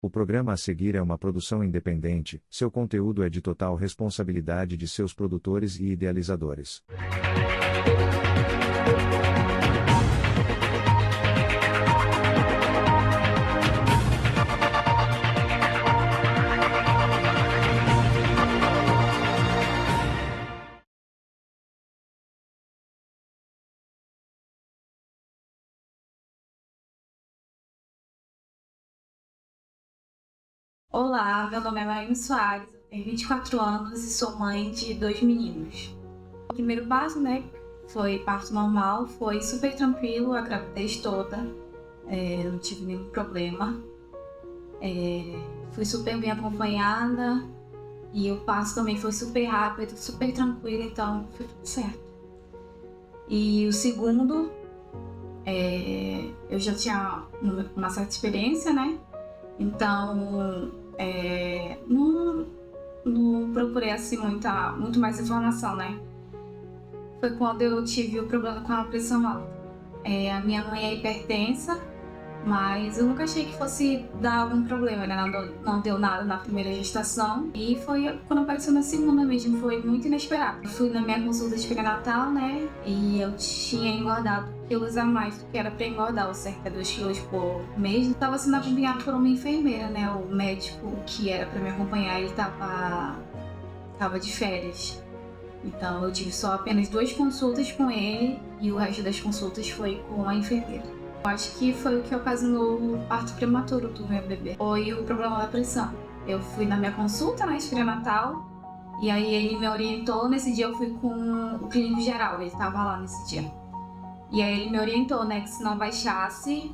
O programa a seguir é uma produção independente, seu conteúdo é de total responsabilidade de seus produtores e idealizadores. Olá, meu nome é Maíne Soares, eu tenho 24 anos e sou mãe de 2 meninos. O primeiro parto, foi parto normal, foi super tranquilo, a gravidez toda, não tive nenhum problema. Fui super bem acompanhada e o parto também foi super rápido, super tranquilo, então foi tudo certo. E o segundo, eu já tinha uma certa experiência, Então, não procurei assim muito mais informação, Foi quando eu tive o problema com a pressão alta. A minha mãe é hipertensa, mas eu nunca achei que fosse dar algum problema, Não deu nada na primeira gestação e foi quando apareceu na segunda mesmo, foi muito inesperado. Eu fui na minha consulta de pré-natal, E eu tinha engordado quilos a mais do que era pra engordar, ou cerca de 2 quilos por mês. Estava sendo acompanhado por uma enfermeira, O médico que era pra me acompanhar, ele tava de férias. Então eu tive só apenas 2 consultas com ele e o resto das consultas foi com a enfermeira. Eu acho que foi o que ocasionou o parto prematuro do meu bebê. Foi o problema da pressão. Eu fui na minha consulta, de pré-natal, e aí ele me orientou. Nesse dia eu fui com o clínico geral, ele estava lá nesse dia. E aí ele me orientou, que se não baixasse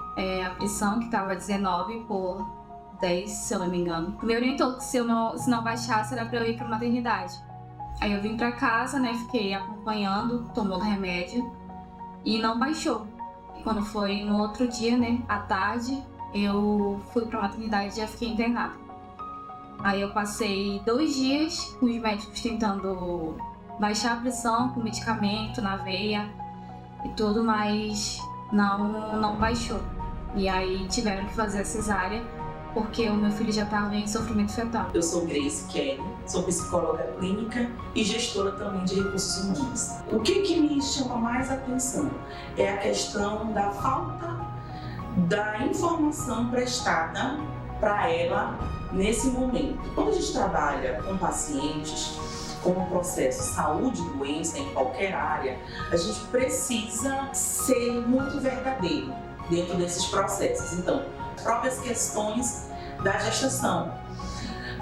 a pressão, que estava 19 por 10, se eu não me engano. Me orientou que se não baixasse era para eu ir para maternidade. Aí eu vim para casa, fiquei acompanhando, tomando remédio e não baixou. E quando foi no outro dia, à tarde, eu fui para maternidade e já fiquei internada. Aí eu passei 2 dias com os médicos tentando baixar a pressão com medicamento na veia e tudo, mas não baixou. E aí tiveram que fazer a cesárea porque o meu filho já estava em sofrimento fetal. Eu sou Grace Kelly, sou psicóloga clínica e gestora também de recursos humanos. O que me chama mais atenção é a questão da falta da informação prestada para ela nesse momento. Quando a gente trabalha com pacientes com o processo saúde e doença em qualquer área, a gente precisa ser muito verdadeiro dentro desses processos. Então, as próprias questões da gestação.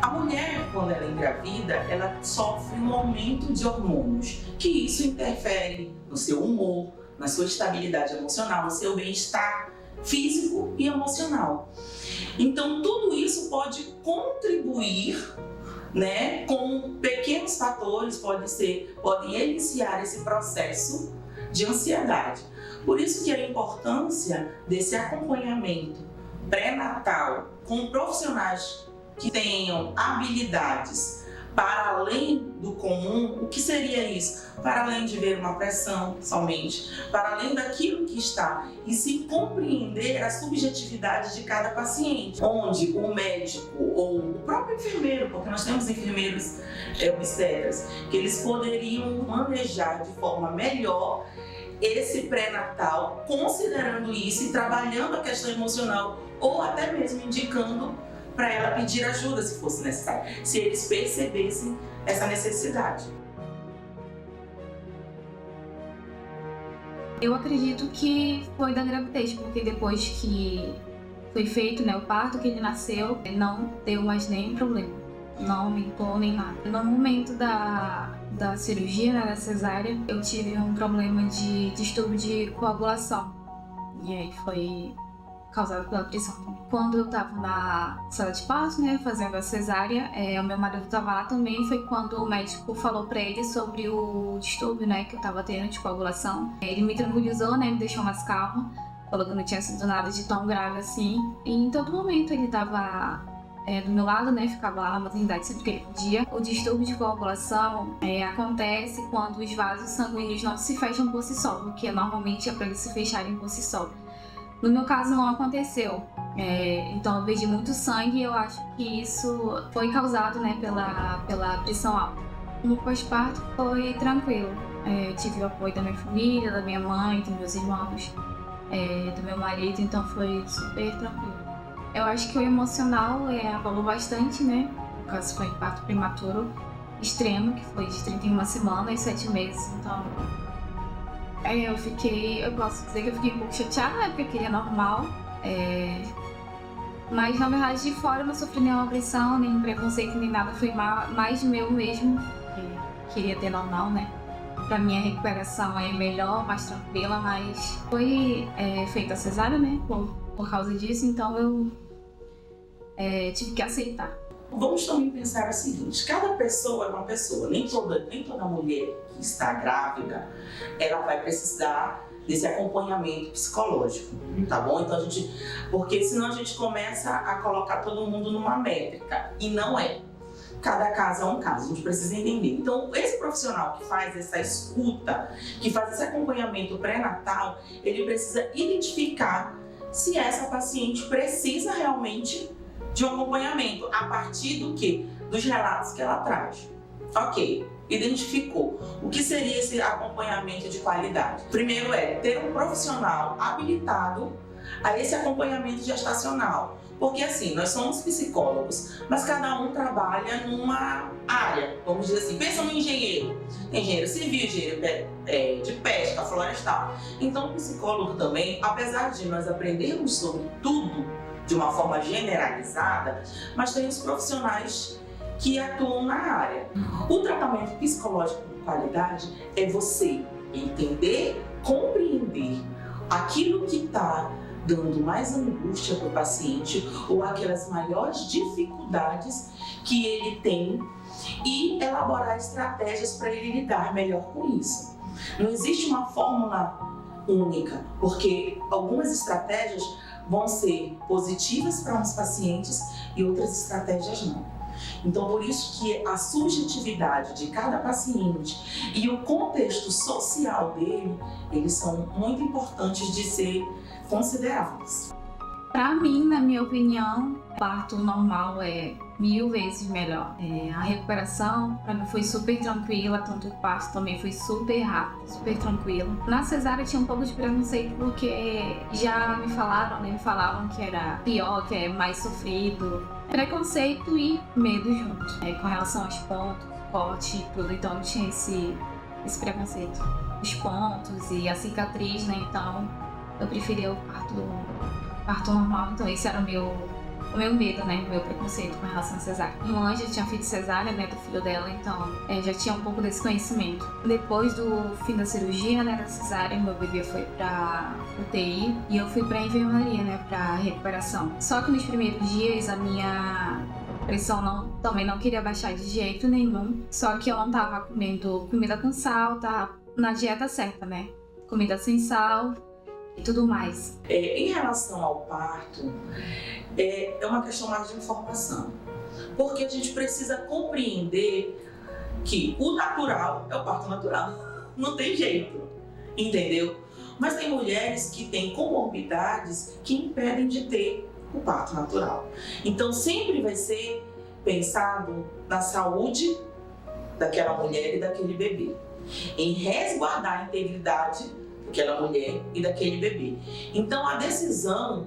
A mulher, quando ela engravida, ela sofre um aumento de hormônios, que isso interfere no seu humor, na sua estabilidade emocional, no seu bem-estar físico e emocional. Então, tudo isso pode contribuir, com pequenos fatores, podem iniciar esse processo de ansiedade. Por isso que a importância desse acompanhamento pré-natal com profissionais que tenham habilidades para além do comum. O que seria isso? Para além de ver uma pressão somente, para além daquilo que está, e sim compreender a subjetividade de cada paciente, onde o médico ou o próprio enfermeiro, porque nós temos enfermeiros obstetras, que eles poderiam manejar de forma melhor esse pré-natal, considerando isso e trabalhando a questão emocional, ou até mesmo indicando para ela pedir ajuda se fosse necessário, se eles percebessem essa necessidade. Eu acredito que foi da gravidez, porque depois que foi feito o parto, que ele nasceu, não deu mais nenhum problema, não aumentou nem nada. No momento da cirurgia, da cesárea, eu tive um problema de distúrbio de coagulação, e aí foi causado pela pressão também. Quando eu tava na sala de parto, fazendo a cesárea, o meu marido tava lá também. Foi quando o médico falou pra ele sobre o distúrbio, que eu tava tendo de coagulação. Ele me tranquilizou, me deixou mais calma, falou que não tinha sido nada de tão grave assim. E em todo momento ele tava do meu lado, ficava lá na maternidade sempre que ele podia. O distúrbio de coagulação acontece quando os vasos sanguíneos não se fecham por si só, porque normalmente é para eles se fecharem por si só. No meu caso não aconteceu. Então eu perdi muito sangue e eu acho que isso foi causado, né, pela pressão alta. No pós-parto foi tranquilo. Tive o apoio da minha família, da minha mãe, dos meus irmãos, do meu marido, então foi super tranquilo. Eu acho que o emocional abalou bastante, né? No caso foi um parto prematuro extremo, que foi de 31 semanas e 7 meses, então eu posso dizer que eu fiquei um pouco chateada, né, porque eu queria normal, mas na verdade de fora eu não sofri nenhuma pressão, nem preconceito, nem nada, foi mais meu mesmo, que queria ter normal, né. Pra mim a recuperação é melhor, mais tranquila, mas foi feita a cesárea, né, por causa disso, então eu tive que aceitar. Vamos também pensar o seguinte, cada pessoa é uma pessoa, nem toda mulher que está grávida, ela vai precisar desse acompanhamento psicológico, tá bom? Então porque senão a gente começa a colocar todo mundo numa métrica, e não é. Cada caso é um caso, a gente precisa entender. Então, esse profissional que faz essa escuta, que faz esse acompanhamento pré-natal, ele precisa identificar se essa paciente precisa realmente de um acompanhamento, a partir do quê? Dos relatos que ela traz. Ok, identificou. O que seria esse acompanhamento de qualidade? Primeiro ter um profissional habilitado a esse acompanhamento gestacional. Porque assim, nós somos psicólogos, mas cada um trabalha numa área, vamos dizer assim, pensa no engenheiro. Tem engenheiro civil, engenheiro de pesca, florestal. Então o psicólogo também, apesar de nós aprendermos sobre tudo, de uma forma generalizada, mas tem os profissionais que atuam na área. O tratamento psicológico de qualidade é você entender, compreender aquilo que está dando mais angústia para o paciente ou aquelas maiores dificuldades que ele tem e elaborar estratégias para ele lidar melhor com isso. Não existe uma fórmula única, porque algumas estratégias vão ser positivas para uns pacientes e outras estratégias não. Então, por isso que a subjetividade de cada paciente e o contexto social dele, eles são muito importantes de ser considerados. Para mim, na minha opinião, o parto normal é 1000 vezes melhor. A recuperação, para mim, foi super tranquila, tanto o parto também foi super rápido, super tranquilo. Na cesárea tinha um pouco de preconceito, porque já me falavam que era pior, que é mais sofrido. Preconceito e medo junto, com relação aos pontos, corte e tudo, então não tinha esse preconceito. Os pontos e a cicatriz, né, então eu preferia o parto normal, então esse era o meu medo, né, o meu preconceito com relação a cesárea. Minha mãe já tinha feito cesárea, né, do filho dela, então já tinha um pouco desse conhecimento. Depois do fim da cirurgia, né, da cesárea, meu bebê foi pra UTI e eu fui pra enfermaria, né, pra recuperação. Só que nos primeiros dias a minha pressão também não queria baixar de jeito nenhum, só que eu não tava comendo comida com sal, tava na dieta certa, né, comida sem sal e tudo mais. Em relação ao parto, é uma questão mais de informação, porque a gente precisa compreender que o natural é o parto natural, não tem jeito, entendeu? Mas tem mulheres que têm comorbidades que impedem de ter o parto natural. Então sempre vai ser pensado na saúde daquela mulher e daquele bebê, em resguardar a integridade daquela mulher e daquele bebê. Então a decisão,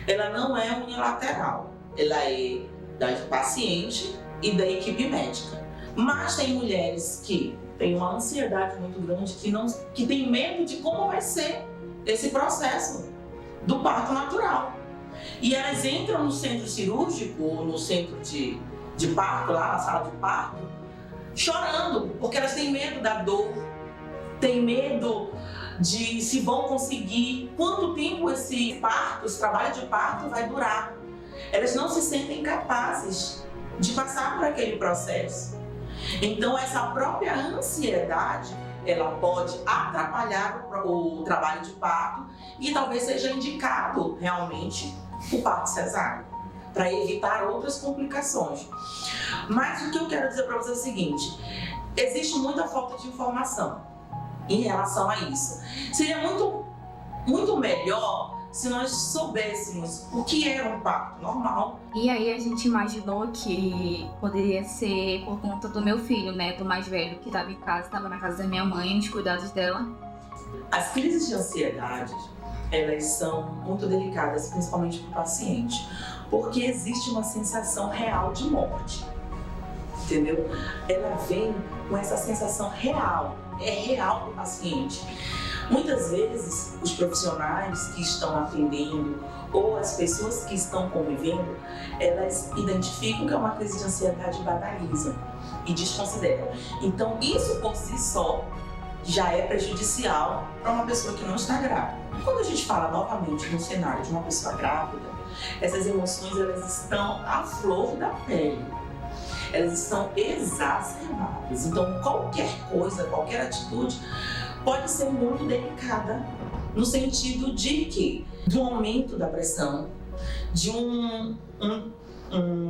ela não é unilateral, ela é da paciente e da equipe médica. Mas tem mulheres que têm uma ansiedade muito grande, que tem medo de como vai ser esse processo do parto natural. E elas entram no centro cirúrgico ou no centro de parto, lá na sala de parto, chorando, porque elas têm medo da dor, têm medo de se vão conseguir, quanto tempo esse trabalho de parto vai durar. Elas não se sentem capazes de passar por aquele processo. Então essa própria ansiedade, ela pode atrapalhar o trabalho de parto e talvez seja indicado realmente o parto cesáreo, para evitar outras complicações. Mas o que eu quero dizer para você é o seguinte, existe muita falta de informação em relação a isso. Seria muito melhor se nós soubéssemos o que era um parto normal. E aí a gente imaginou que poderia ser por conta do meu filho, né, do mais velho, que estava em casa, estava na casa da minha mãe, nos cuidados dela. As crises de ansiedade, elas são muito delicadas, principalmente para o paciente, porque existe uma sensação real de morte, entendeu? Ela vem com essa sensação real, é real para o paciente. Muitas vezes, os profissionais que estão atendendo ou as pessoas que estão convivendo, elas identificam que é uma crise de ansiedade e banalizam e desconsideram. Então, isso por si só já é prejudicial para uma pessoa que não está grávida. Quando a gente fala novamente no cenário de uma pessoa grávida, essas emoções elas estão à flor da pele. Elas estão exacerbadas. Então, qualquer coisa, qualquer atitude pode ser muito delicada, no sentido de que, de um aumento da pressão, de um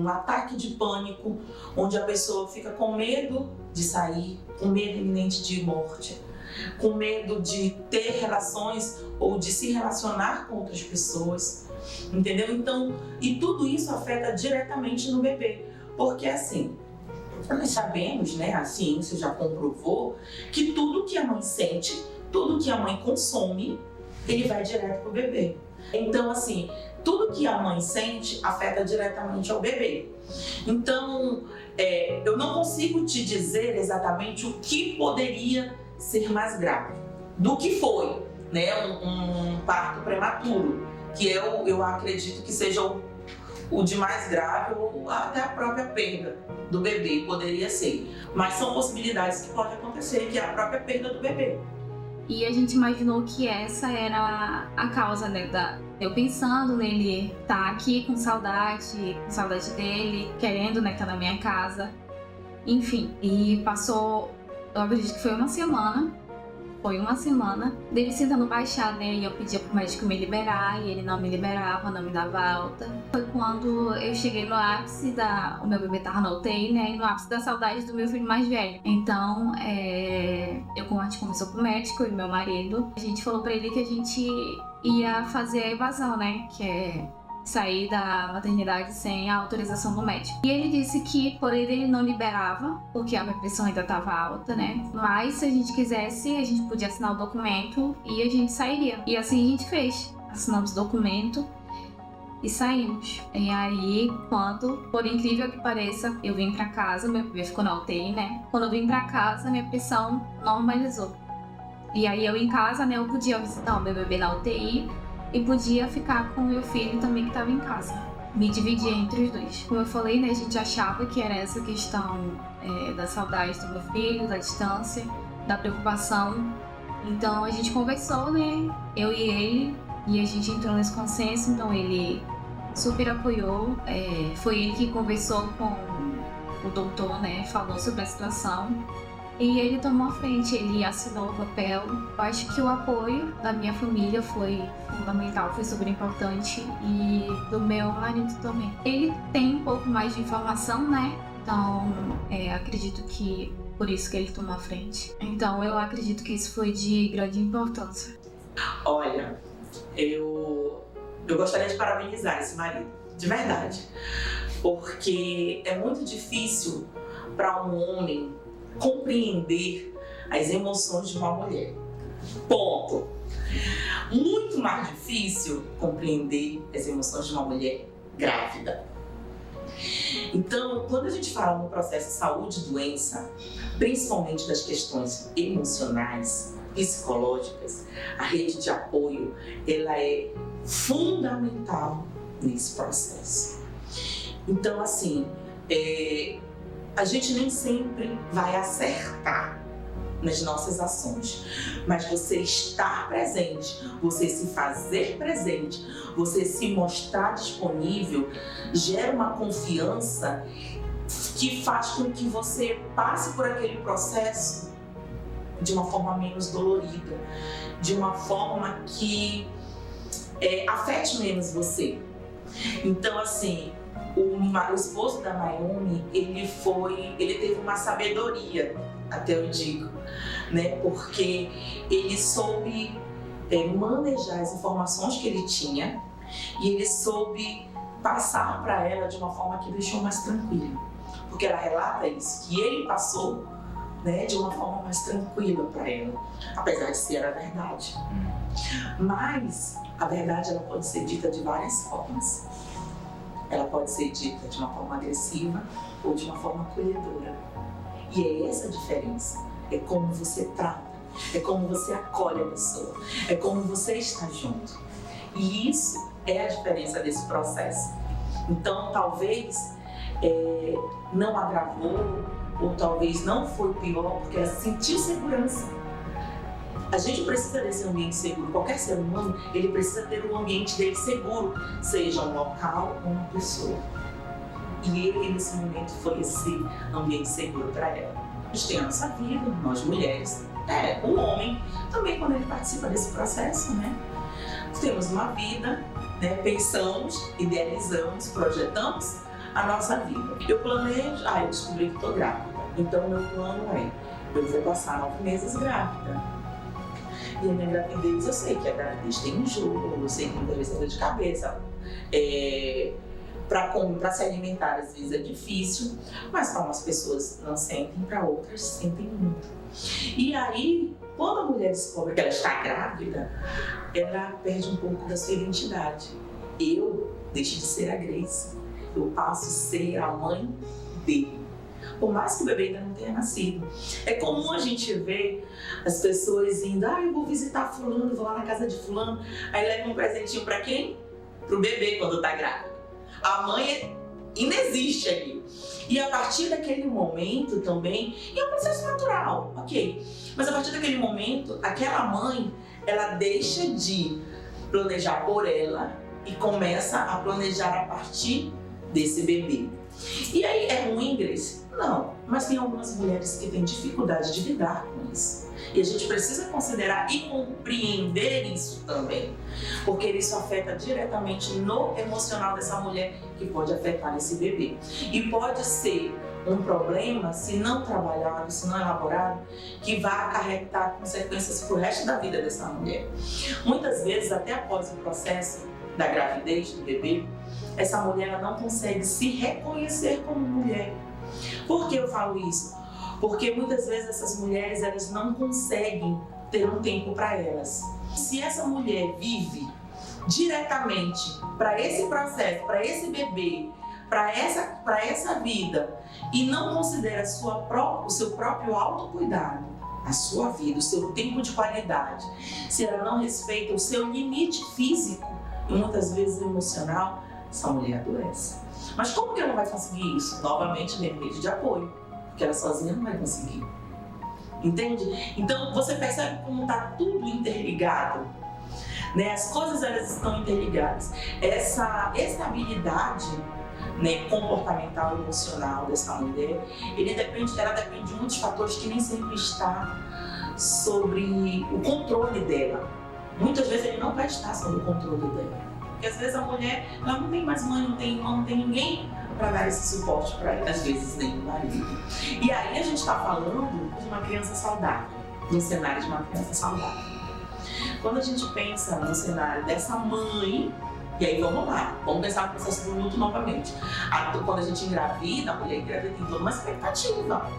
ataque de pânico, onde a pessoa fica com medo de sair, com medo iminente de morte, com medo de ter relações ou de se relacionar com outras pessoas, entendeu? Então, e tudo isso afeta diretamente no bebê, porque assim, nós sabemos, né, a ciência já comprovou que tudo que a mãe sente, tudo que a mãe consome, ele vai direto pro bebê. Então, assim, tudo que a mãe sente afeta diretamente ao bebê. Então, eu não consigo te dizer exatamente o que poderia ser mais grave do que foi, né, um parto prematuro, que eu acredito que seja o de mais grave ou até a própria perda do bebê poderia ser. Mas são possibilidades que podem acontecer, que é a própria perda do bebê. E a gente imaginou que essa era a causa, né, eu pensando nele tá aqui com saudade dele, querendo, né, estar na minha casa. Enfim, e passou, eu acredito que foi uma semana dele tentando baixar, né, e eu pedia pro médico me liberar e ele não me liberava, não me dava alta. Foi quando eu cheguei no ápice o meu bebê tava na UTI, né, e no ápice da saudade do meu filho mais velho. Então, a gente conversou com o médico e meu marido, a gente falou pra ele que a gente ia fazer a evasão, né, que é sair da maternidade sem a autorização do médico. E ele disse que por ele não liberava, porque a minha pressão ainda estava alta, né? Mas se a gente quisesse, a gente podia assinar o documento e a gente sairia. E assim a gente fez. Assinamos o documento e saímos. E aí, quando, por incrível que pareça, eu vim pra casa, meu bebê ficou na UTI, né? Quando eu vim pra casa, minha pressão normalizou. E aí eu em casa, né, eu podia visitar o meu bebê na UTI e podia ficar com o meu filho também que estava em casa. Me dividia entre os dois. Como eu falei, né, a gente achava que era essa questão da saudade do meu filho, da distância, da preocupação. Então a gente conversou, né, eu e ele, e a gente entrou nesse consenso. Então ele super apoiou, foi ele que conversou com o doutor, né, falou sobre a situação. E ele tomou a frente, ele assinou o papel. Eu acho que o apoio da minha família foi fundamental, foi super importante, e do meu marido também. Ele tem um pouco mais de informação, né? Então, acredito que por isso que ele tomou a frente. Então, eu acredito que isso foi de grande importância. Olha, eu gostaria de parabenizar esse marido, de verdade. Porque é muito difícil para um homem compreender as emoções de uma mulher. Ponto. Muito mais difícil compreender as emoções de uma mulher grávida. Então, quando a gente fala no processo de saúde e doença, principalmente das questões emocionais, psicológicas, a rede de apoio, ela é fundamental nesse processo. Então, assim, a gente nem sempre vai acertar nas nossas ações, mas você estar presente, você se fazer presente, você se mostrar disponível, gera uma confiança que faz com que você passe por aquele processo de uma forma menos dolorida, de uma forma que afete menos você. Então, assim, o esposo da Naomi, ele teve uma sabedoria, até eu digo, né? Porque ele soube manejar as informações que ele tinha e ele soube passar para ela de uma forma que deixou mais tranquila. Porque ela relata isso, que ele passou, né, de uma forma mais tranquila para ela, apesar de ser a verdade. Mas a verdade ela pode ser dita de várias formas. Ela pode ser dita de uma forma agressiva ou de uma forma acolhedora. E é essa a diferença. É como você trata, é como você acolhe a pessoa, é como você está junto. E isso é a diferença desse processo. Então, talvez não agravou, ou talvez não foi pior, porque ela sentiu segurança. A gente precisa desse ambiente seguro. Qualquer ser humano, ele precisa ter um ambiente dele seguro, seja um local ou uma pessoa. E ele, nesse momento, foi esse ambiente seguro para ela. A gente tem a nossa vida, nós mulheres, o homem também, quando ele participa desse processo, né? Temos uma vida, né? Pensamos, idealizamos, projetamos a nossa vida. Eu planejo, eu descobri que estou grávida. Então, meu plano eu vou passar 9 meses grávida. E a minha gravidez, eu sei que a gravidez tem enjoo, eu sei que muitas vezes é dor de cabeça. Para se alimentar, às vezes é difícil, mas para umas pessoas não sentem, para outras sentem muito. E aí, quando a mulher descobre que ela está grávida, ela perde um pouco da sua identidade. Eu deixo de ser a Grace, eu passo a ser a mãe dele. Por mais que o bebê ainda não tenha nascido. É comum a gente ver as pessoas indo, eu vou visitar fulano, vou lá na casa de fulano, aí leva um presentinho para quem? Pro bebê quando tá grávida. A mãe inexiste ali. E a partir daquele momento também, e é um processo natural, ok? Mas a partir daquele momento, aquela mãe, ela deixa de planejar por ela e começa a planejar a partir desse bebê. E aí, é ruim, Grace? Não, mas tem algumas mulheres que têm dificuldade de lidar com isso. E a gente precisa considerar e compreender isso também, porque isso afeta diretamente no emocional dessa mulher, que pode afetar esse bebê. E pode ser um problema, se não trabalhado, se não elaborado, que vai acarretar consequências para o resto da vida dessa mulher. Muitas vezes, até após o processo da gravidez do bebê, essa mulher ela não consegue se reconhecer como mulher. Por que eu falo isso? Porque muitas vezes essas mulheres elas não conseguem ter um tempo para elas. Se essa mulher vive diretamente para esse processo, para esse bebê, para essa vida e não considera o seu próprio autocuidado, a sua vida, o seu tempo de qualidade, se ela não respeita o seu limite físico e muitas vezes emocional, essa mulher adoece. Mas como que ela vai conseguir isso? Novamente, na rede de apoio, porque ela sozinha não vai conseguir. Entende? Então, você percebe como está tudo interligado, né? As coisas elas estão interligadas. Essa estabilidade, né, comportamental e emocional dessa mulher, ela depende de muitos fatores que nem sempre está sobre o controle dela. Muitas vezes ele não vai estar sob o controle dela. Porque às vezes a mulher ela não tem mais mãe, não tem irmão, não tem ninguém para dar esse suporte para ela, às vezes nem o marido. E aí a gente está falando de uma criança saudável, no cenário de uma criança saudável. Quando a gente pensa no cenário dessa mãe, e aí vamos lá, vamos pensar no processo do luto novamente. Quando a gente engravida, a mulher engravida tem toda uma expectativa.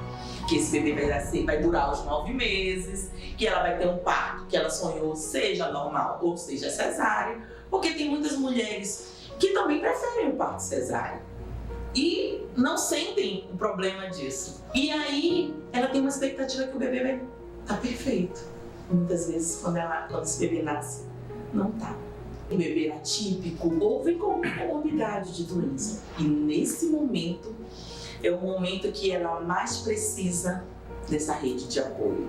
Que esse bebê vai durar os 9 meses, que ela vai ter um parto que ela sonhou, seja normal ou seja cesárea, porque tem muitas mulheres que também preferem o parto cesárea e não sentem o problema disso. E aí ela tem uma expectativa que o bebê vai estar perfeito. Muitas vezes quando esse bebê nasce, não tá. O bebê é atípico ou vem com uma comorbidade de doença. E nesse momento é o momento que ela mais precisa dessa rede de apoio.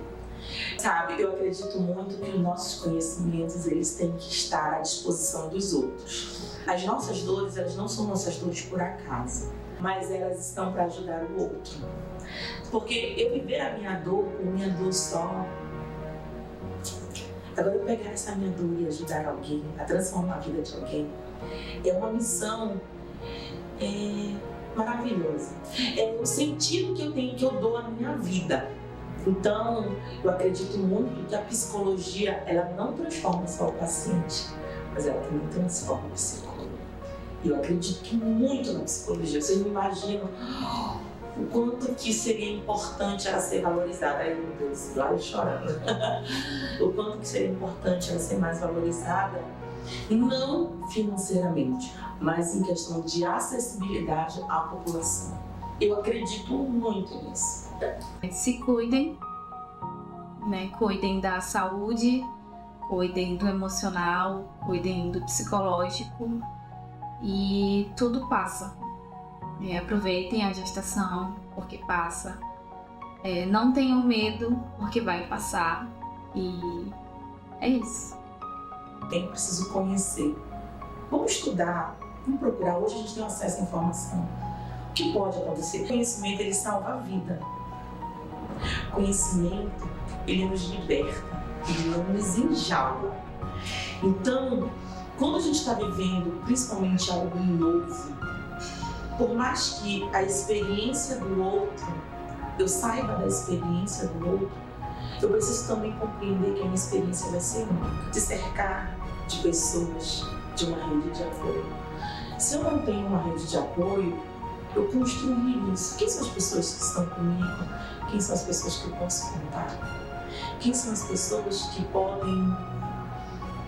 Sabe, eu acredito muito que os nossos conhecimentos eles têm que estar à disposição dos outros. As nossas dores, elas não são nossas dores por acaso, mas elas estão para ajudar o outro. Porque eu viver a minha dor por minha dor só, agora eu pegar essa minha dor e ajudar alguém, a transformar a vida de alguém, é uma missão maravilhosa. É o sentido que eu dou à minha vida. Então, eu acredito muito que a psicologia, ela não transforma só o paciente, mas ela também transforma o psicólogo. E eu acredito muito na psicologia. Vocês não imaginam o quanto que seria importante ela ser valorizada. Ai, meu Deus, lá eu chorando. O quanto que seria importante ela ser mais valorizada, não financeiramente, mas em questão de acessibilidade à população. Eu acredito muito nisso. Se cuidem, né? Cuidem da saúde, cuidem do emocional, cuidem do psicológico e tudo passa. Aproveitem a gestação, porque passa. Não tenham medo, porque vai passar. E é isso. Eu preciso conhecer. Vamos estudar, vamos procurar. Hoje a gente tem acesso à informação. O que pode acontecer? O conhecimento, ele salva a vida. O conhecimento, ele nos liberta, ele não nos enjaula. Então, quando a gente está vivendo principalmente algo novo, por mais que a experiência do outro, eu saiba da experiência do outro, eu preciso também compreender que a minha experiência vai ser única. De cercar de pessoas, de uma rede de apoio. Se eu não tenho uma rede de apoio, eu construir isso. Quem são as pessoas que estão comigo? Quem são as pessoas que eu posso contar? Quem são as pessoas que podem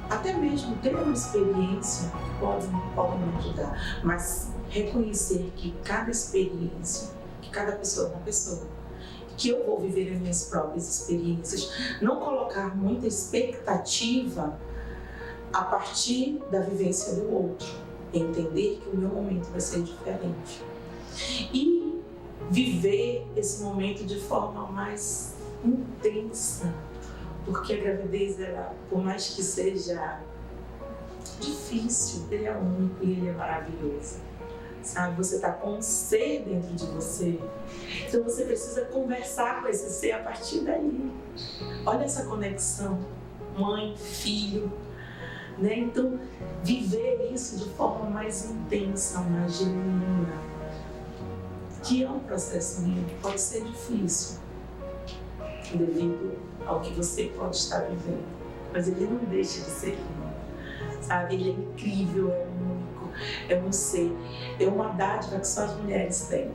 até mesmo ter uma experiência que podem me ajudar? Mas reconhecer que cada experiência, que cada pessoa é uma pessoa, que eu vou viver as minhas próprias experiências, não colocar muita expectativa a partir da vivência do outro, entender que o meu momento vai ser diferente e viver esse momento de forma mais intensa, porque a gravidez, ela, por mais que seja difícil, ele é único e ele é maravilhoso. Sabe, você está com um ser dentro de você, então você precisa conversar com esse ser a partir daí. Olha essa conexão, mãe, filho, né? Então, viver isso de forma mais intensa, mais genuína, que é um processo que pode ser difícil, devido ao que você pode estar vivendo, mas ele não deixa de ser lindo, sabe? Ele é incrível, é único, é um ser, é uma dádiva que só as mulheres têm,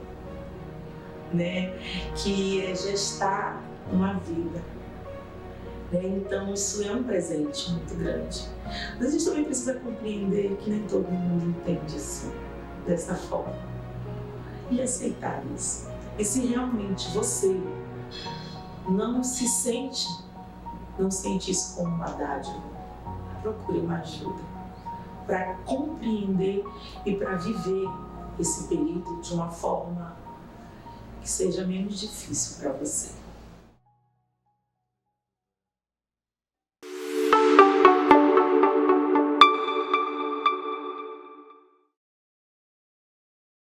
né? Que é gestar uma vida, né? Então isso é um presente muito grande. Mas a gente também precisa compreender que nem todo mundo entende assim, dessa forma, e aceitar isso. E se realmente você não sente isso como uma dádiva, procure uma ajuda para compreender e para viver esse período de uma forma que seja menos difícil para você.